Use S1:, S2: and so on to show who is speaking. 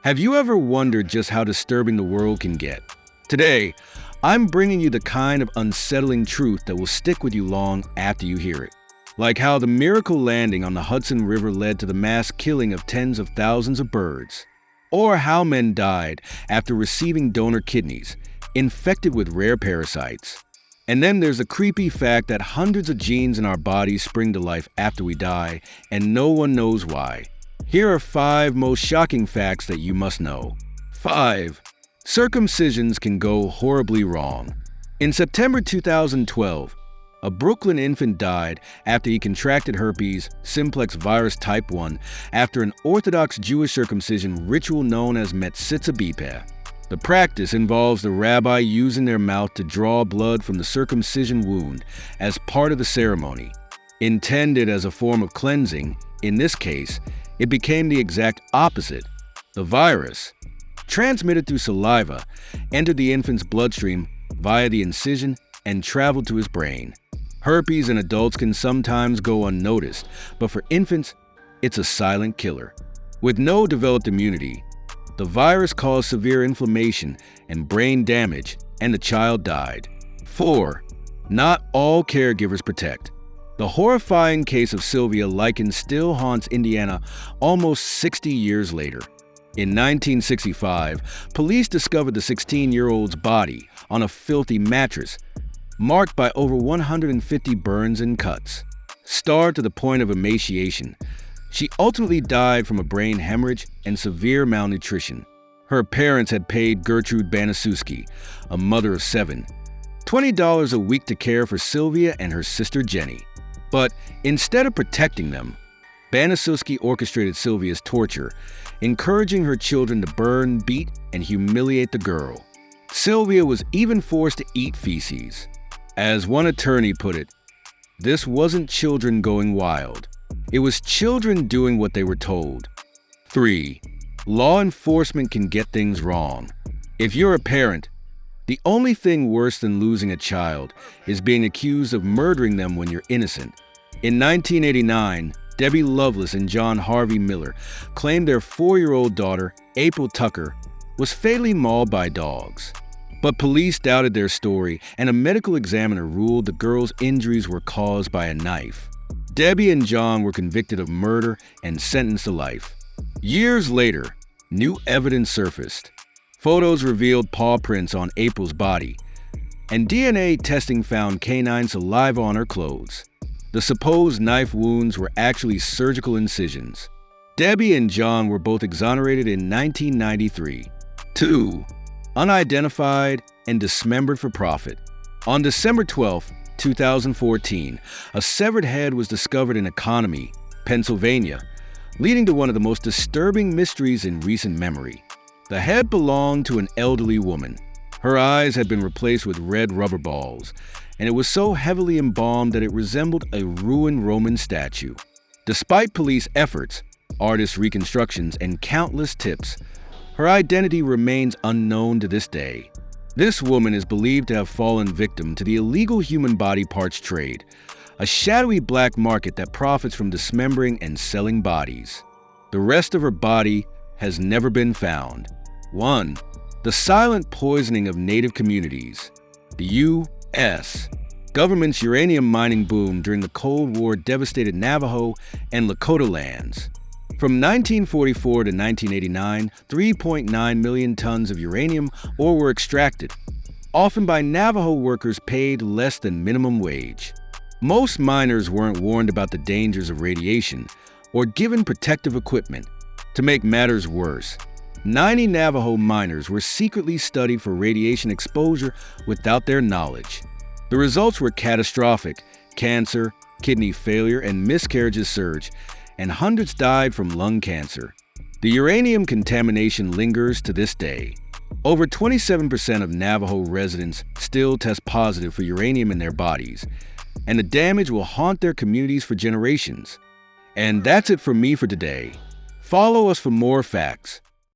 S1: Have you ever wondered just how disturbing the world can get? Today, I'm bringing you the kind of unsettling truth that will stick with you long after you hear it. Like how the miracle landing on the Hudson River led to the mass killing of tens of thousands of birds. Or how men died after receiving donor kidneys, infected with rare parasites. And then there's the creepy fact that hundreds of genes in our bodies spring to life after we die, and no one knows why. Here are 5 most shocking facts that you must know. 5. Circumcisions can go horribly wrong. In September 2012, a Brooklyn infant died after he contracted herpes simplex virus type 1 after an Orthodox Jewish circumcision ritual known as metzitza. The practice involves the rabbi using their mouth to draw blood from the circumcision wound as part of the ceremony. Intended as a form of cleansing, in this case, it became the exact opposite. The virus, transmitted through saliva, entered the infant's bloodstream via the incision and traveled to his brain. Herpes in adults can sometimes go unnoticed, but for infants, it's a silent killer. With no developed immunity, the virus caused severe inflammation and brain damage, and the child died. 4. Not all caregivers protect. The horrifying case of Sylvia Likens still haunts Indiana almost 60 years later. In 1965, police discovered the 16-year-old's body on a filthy mattress, marked by over 150 burns and cuts. Starved to the point of emaciation, she ultimately died from a brain hemorrhage and severe malnutrition. Her parents had paid Gertrude Banaszewski, a mother of 7, $20 a week to care for Sylvia and her sister Jenny. But instead of protecting them, Banaszewski orchestrated Sylvia's torture, encouraging her children to burn, beat, and humiliate the girl. Sylvia was even forced to eat feces. As one attorney put it, this wasn't children going wild. It was children doing what they were told. 3. Law enforcement can get things wrong. If you're a parent, the only thing worse than losing a child is being accused of murdering them when you're innocent. In 1989, Debbie Loveless and John Harvey Miller claimed their 4-year-old daughter, April Tucker, was fatally mauled by dogs. But police doubted their story, and a medical examiner ruled the girl's injuries were caused by a knife. Debbie and John were convicted of murder and sentenced to life. Years later, new evidence surfaced. Photos revealed paw prints on April's body, and DNA testing found canine saliva on her clothes. The supposed knife wounds were actually surgical incisions. Debbie and John were both exonerated in 1993. 2. Unidentified and dismembered for profit. On December 12, 2014, a severed head was discovered in Economy, Pennsylvania, leading to one of the most disturbing mysteries in recent memory. The head belonged to an elderly woman. Her eyes had been replaced with red rubber balls, and it was so heavily embalmed that it resembled a ruined Roman statue. Despite police efforts, artists' reconstructions, and countless tips, her identity remains unknown to this day. This woman is believed to have fallen victim to the illegal human body parts trade, a shadowy black market that profits from dismembering and selling bodies. The rest of her body has never been found. 1. The silent poisoning of native communities. The U.S. government's uranium mining boom during the Cold War devastated Navajo and Lakota lands. From 1944 to 1989, 3.9 million tons of uranium ore were extracted, often by Navajo workers paid less than minimum wage. Most miners weren't warned about the dangers of radiation or given protective equipment. To make matters worse, 90 Navajo miners were secretly studied for radiation exposure without their knowledge. The results were catastrophic. Cancer, kidney failure, and miscarriages surged, and hundreds died from lung cancer. The uranium contamination lingers to this day. Over 27% of Navajo residents still test positive for uranium in their bodies, and the damage will haunt their communities for generations. And that's it from me for today. Follow us for more facts.